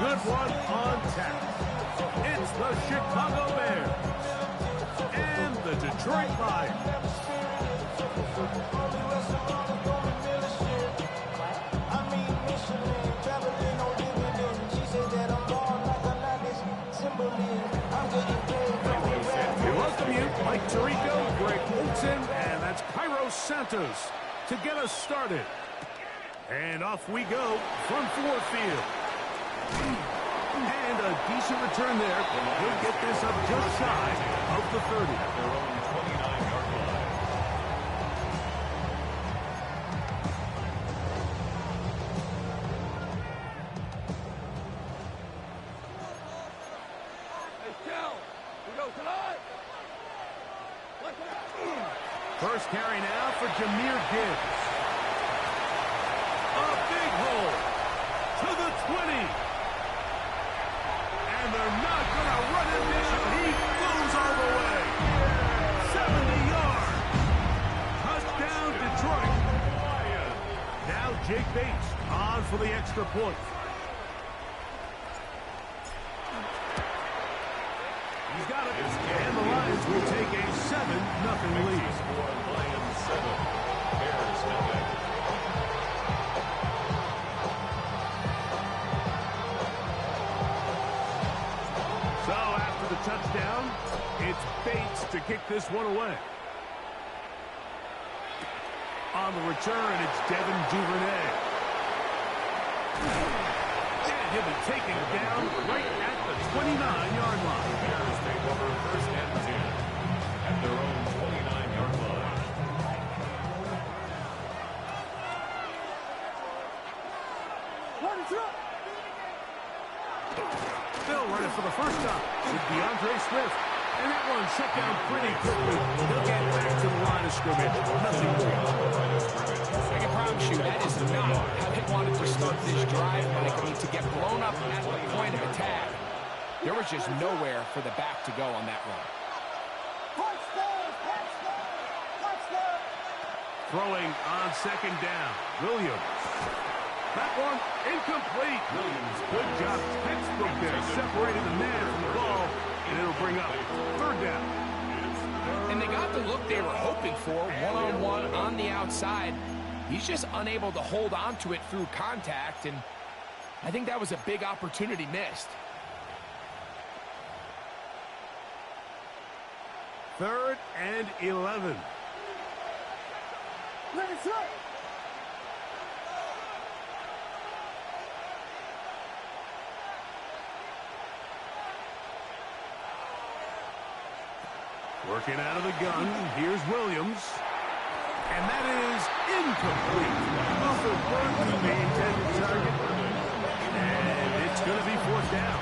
good one on tap. It's the Chicago Bears and the Detroit Lions. We welcome you, Mike Tirico, Greg Olson, and that's Cairo Santos to get us started. And off we go from Ford Field. And a decent return there. He'll get this up just shy of the 30. At their own 29-yard line. First carry now for Jahmyr Gibbs. A big hole to the 20. And they're not going to run him down. He goes all the way. 70 yards. Touchdown, Detroit. Now Jake Bates on for the extra point. He's got it. And the Lions will take a 7-0 lead. Lions 7. Bears nothing. So after the touchdown, it's Bates to kick this one away. On the return, it's Devin Duvernay. And he'll be taken down right at the 29-yard line. Bears take over first and 10 at their own 29-yard line. Bill running for the first time with DeAndre Swift. And that one shut down pretty quickly. He'll get back to the line of scrimmage. Nothing more. I can promise you that is not how they wanted to start this drive, Mike. I mean, to get blown up at the point of attack, there was just nowhere for the back to go on that run. Throwing on second down. Williams. That one incomplete. Williams, good job. Textbook there. Separated the man from the ball, and it'll bring up third down. And they got the look they were hoping for, one-on-one on the outside. He's just unable to hold on to it through contact, and I think that was a big opportunity missed. Third and 11. Let's go. Working out of the gun. Here's Williams. And that is incomplete. Buffalo Burke to the intended target. And it's going to be fourth down.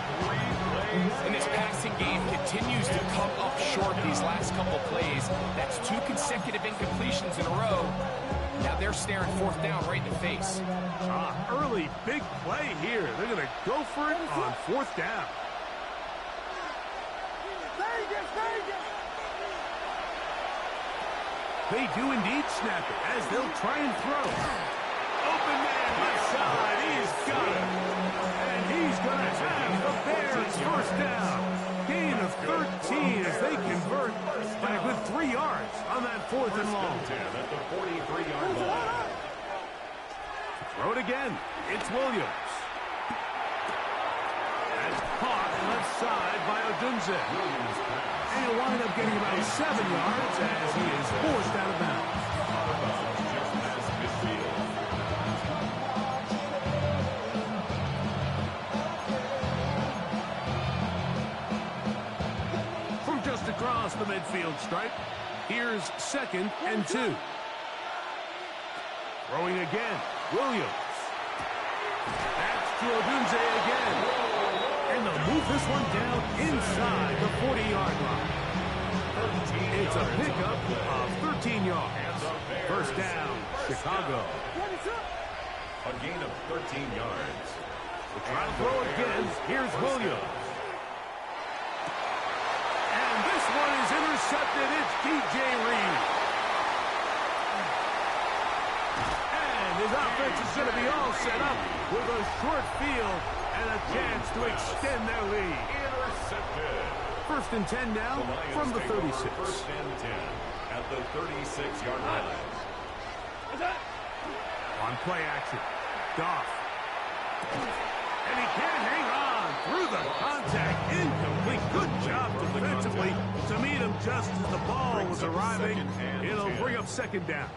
And this passing game continues to come up short these last couple plays. That's 2 consecutive incompletions in a row. Now they're staring fourth down right in the face. Early big play here. They're going to go for it on fourth down. They do indeed snap it as they'll try and throw. Open man left side. He's got it. And he's going to have the Bears first down. Gain of 13 as they convert by a good 3 yards on that fourth and long. At the 43-yard line. Throw it again. It's Williams. That's caught left side by Odunze. And he'll wind up getting about 7 yards as he is forced out of bounds. From just across the midfield stripe, here's 2nd and 2. Throwing again, Williams. That's to Odunze again. And they'll move this one down inside the 40-yard line. It's a pickup of 13 yards. First down, Chicago. A gain of 13 yards. We'll try to throw again. Here's Williams. And this one is intercepted. It's DJ Reed. And his offense is going to be all set up with a short field and a chance to extend their lead. Intercepted. First and 10 now from the 36. First and 10 at the 36-yard line. On play action, Goff. And he can't hang on through the contact. Incomplete. Good job defensively to meet him just as the ball was arriving. It'll bring up second down.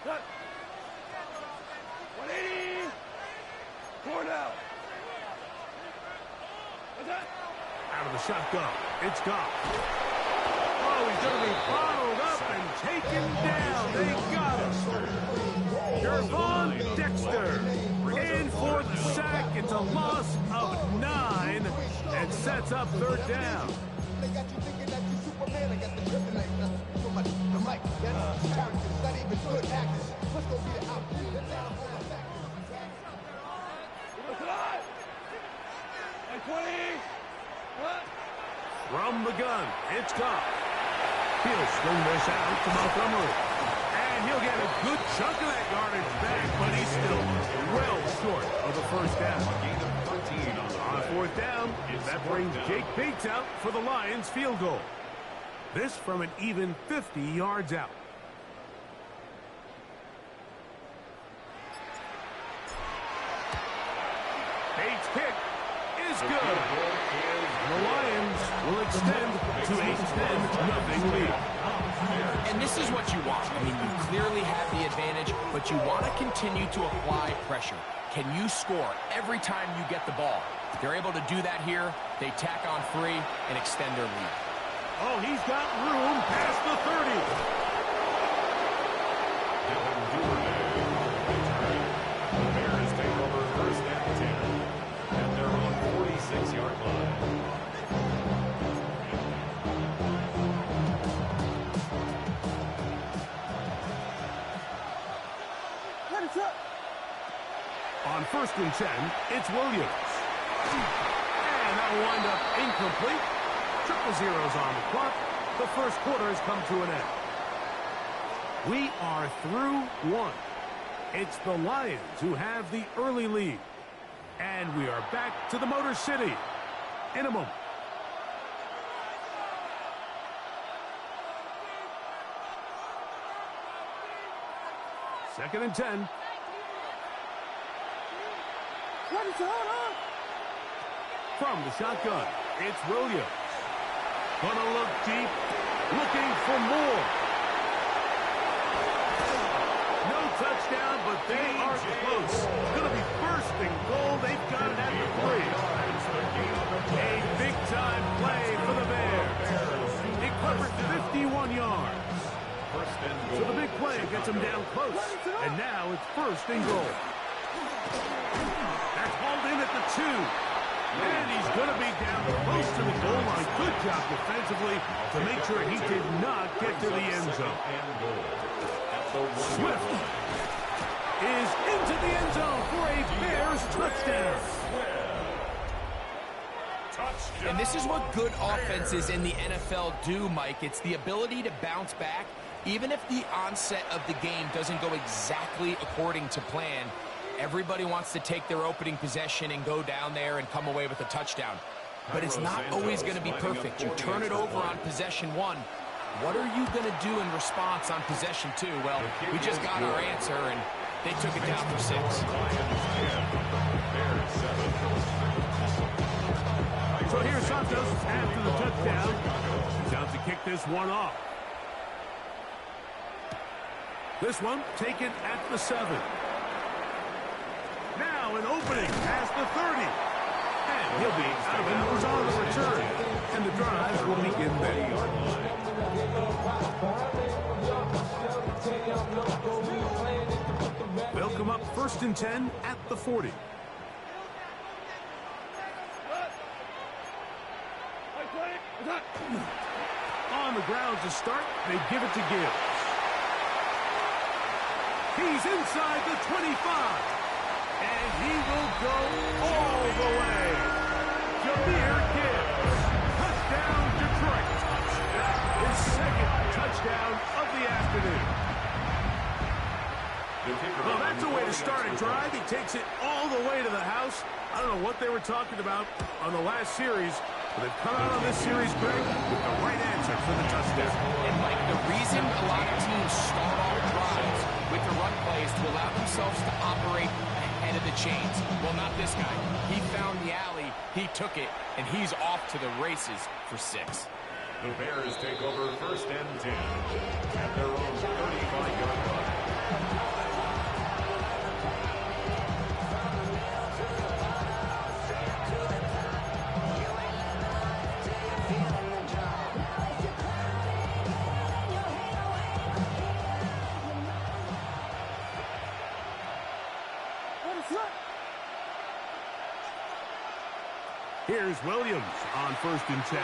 180. 4 down. Out of the shotgun, it's Goff. Oh, he's going to be bottled up and taken down. They got him. Gervon Dexter in for the sack. It's a loss of 9 and sets up third down. They got you thinking that you Superman. I got the Terminator. So much the mic. That's characters, not even good actors. Let's go be the outfit. Let's down on the back. From the gun, it's Goff. He'll swing this out to Montgomery. And he'll get a good chunk of that yardage back, but he's still well short of the first down. On fourth down, that brings Jake Bates out for the Lions field goal. This from an even 50 yards out. Bates' kick is good. The Lions will extend to a 10-0 lead. And this is what you want. I mean, you clearly have the advantage, but you want to continue to apply pressure. Can you score every time you get the ball? They're able to do that here. They tack on 3 and extend their lead. Oh, he's got room past the 30. The Bears take over first and 10 at their own 46-yard line. On first and 10, it's Williams. And that'll wind up incomplete. Triple zeros on the clock. The first quarter has come to an end. We are through 1. It's the Lions who have the early lead. And we are back to the Motor City in a moment. Second and 10. From the shotgun, it's Williams. Gonna look deep, looking for more. No touchdown, but they are close. Gonna be first and goal. They've got it at the 3. A big-time play for the Bears. It covered 51 yards. So the big play gets them down close. And now it's first and goal. That's hauled in at the 2. And he's going to be down close to the goal line. Good job defensively to make sure he did not get to the end zone. Swift is into the end zone for a Bears touchdown. And this is what good offenses in the NFL do, Mike. It's the ability to bounce back, even if the onset of the game doesn't go exactly according to plan. Everybody wants to take their opening possession and go down there and come away with a touchdown. But it's not always going to be perfect. You turn it over on possession 1. What are you going to do in response on possession 2? Well, we just got our answer, and they took it down for 6. So here's Santos after the touchdown. He's out to kick this one off. This one taken at the 7. Now an opening past the 30. And he'll be out of bounds on the return. And the drive will begin there. They'll come up first and 10 at the 40. On the ground to start, they give it to Gibbs. He's inside the 25. And he will go all the way. Jahmyr Gibbs. Touchdown, Detroit. His second touchdown of the afternoon. Well, that's a way to start a drive. He takes it all the way to the house. I don't know what they were talking about on the last series, but they've come out on this series, Greg, with the right answer for the touchdown. And, Mike, the reason a lot of teams start off drives with the run play is to allow themselves to operate ahead of the chains. Well, not this guy. He found the alley, he took it, and he's off to the races for 6. The Bears take over 1st and 10 at their own 35-yard line. Here's Williams on 1st and 10.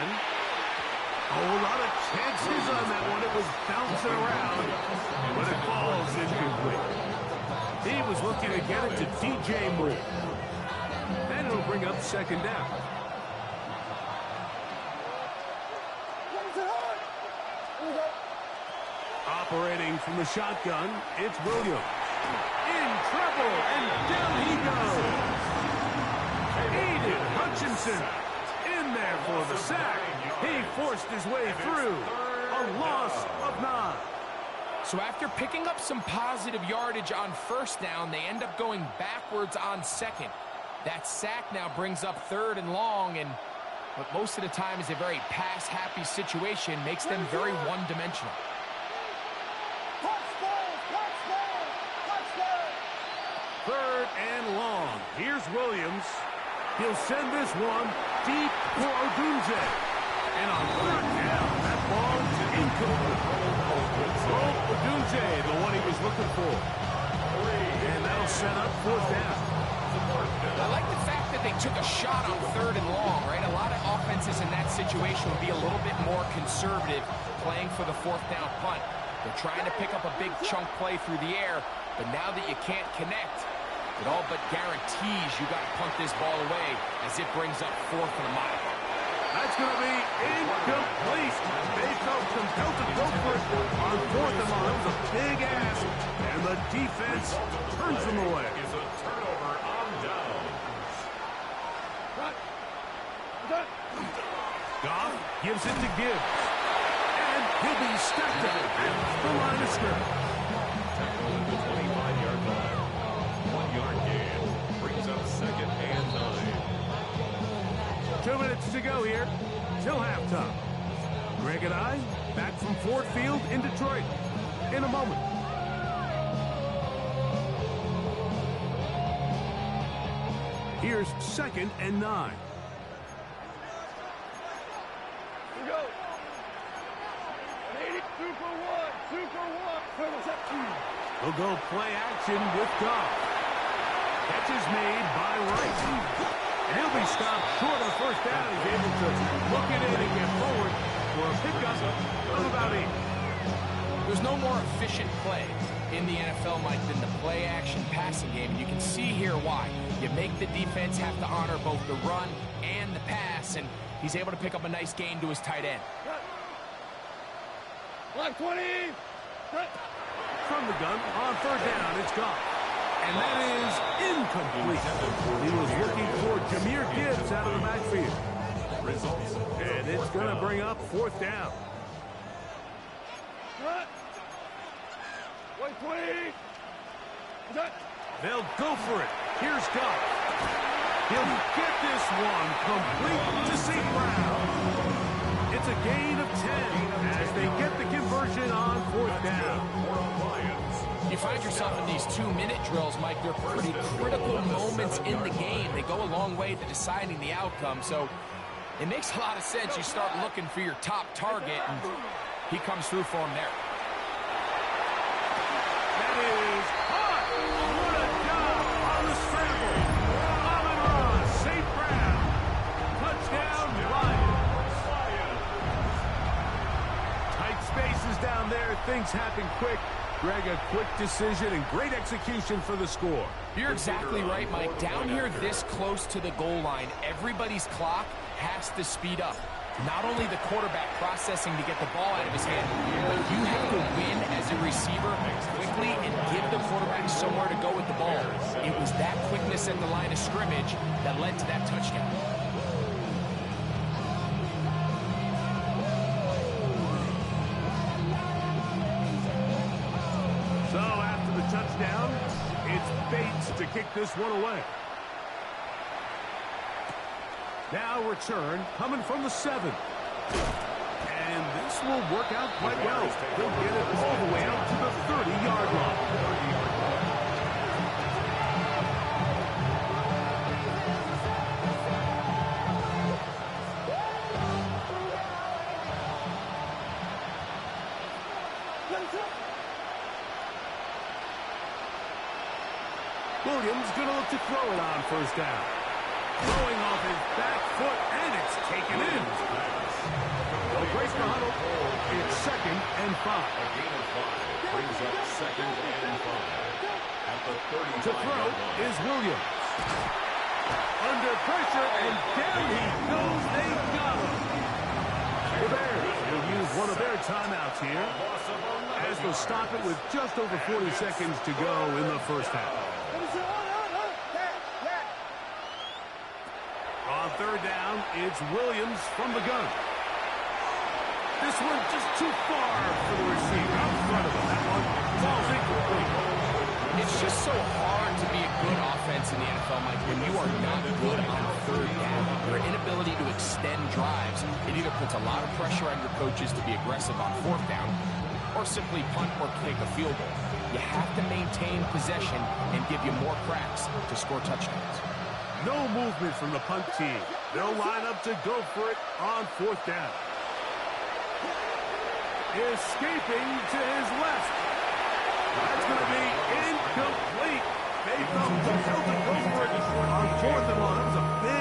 Oh, a lot of chances on that one. It was bouncing around, but it falls incomplete. He was looking to get it to DJ Moore. And it'll bring up 2nd down. Operating from the shotgun, it's Williams. In trouble, and down he goes. Aiden Hutchinson in there for the sack. He forced his way through. A loss of 9. So after picking up some positive yardage on 1st down, they end up going backwards on 2nd. That sack now brings up 3rd and long, and what most of the time is a very pass-happy situation makes them very one-dimensional. 3rd and long. Here's Williams. He'll send this one deep for Odunze. And on 3rd down, that ball is incomplete. Odunze, the one he was looking for. And that'll set up 4th down. I like the fact that they took a shot on 3rd and long, right? A lot of offenses in that situation would be a little bit more conservative playing for the 4th down punt. They're trying to pick up a big chunk play through the air, but now that you can't connect, it all but guarantees you got to punt this ball away as it brings up 4th and a mile. That's going to be incomplete. They felt compelled to go for it on 4th and long. That was a big ask, and the defense turns them away. Is a turnover on downs. Goff gives it to Gibbs, and he'll be stepped up at the line of scrimmage. Tackle at the 25-yard line. 1-yard gain brings up 2nd and 9. 2 minutes to go here till halftime. Greg and I back from Ford Field in Detroit in a moment. Here's 2nd and 9. We go. 80, 2 for 1, 2 for 1. We'll go play action with Goff. Catch is made by Rice. And he'll be stopped short of 1st down. He's able to look it in and get forward for a pickup of about 8. There's no more efficient play in the NFL, Mike, than the play-action passing game. And you can see here why. You make the defense have to honor both the run and the pass, and he's able to pick up a nice gain to his tight end. Block 20. From the gun, on 3rd down, it's Goff. And that is incomplete. He was looking for Jahmyr Gibbs out of the backfield. And it's going to bring up 4th down. White 20. They'll go for it. Here's Goff. He'll get this one complete to St. Brown. It's a gain of 10 as they get the conversion on 4th down. You find yourself in these 2-minute drills, Mike. They're pretty critical moments in the game. They go a long way to deciding the outcome. So it makes a lot of sense. You start looking for your top target, and he comes through for him there. That is hot. What a job on the scramble. Amon-Ra, St. Brown. Touchdown, Lions. Tight spaces down there. Things happen quick. Greg, a quick decision and great execution for the score. You're exactly right, Mike. Down here this close to the goal line, everybody's clock has to speed up. Not only the quarterback processing to get the ball out of his hand, but you have to win as a receiver quickly and give the quarterback somewhere to go with the ball. It was that quickness at the line of scrimmage that led to that touchdown. So after the touchdown, it's Bates to kick this one away. Now return coming from the 7. And this will work out quite well. He'll get it all the way out to the 30-yard line. Williams going to look to throw it on first down. Throwing off his back foot, and it's taken in. They'll break the huddle. It's 2nd and 5. A gain of 5 brings up 2nd and 5. At the 35 To throw is Williams. Under pressure, and down he goes. They got him. The Bears will use one of their timeouts here as they'll stop it with just over 40 seconds to go in the first half. On third down, it's Williams from the gun. This one just too far for the receiver. Out in front of him. That one falls incomplete. It's just so hard to be a good offense in the NFL, Mike, when you are not good on third down. Your inability to extend drives, it either puts a lot of pressure on your coaches to be aggressive on fourth down or simply punt or kick a field goal. You have to maintain possession and give you more cracks to score touchdowns. No movement from the punt team. They'll line up to go for it on fourth down. Escaping to his left. That's going to be incomplete. They felt compelled to go for it on 4th and 1. It was a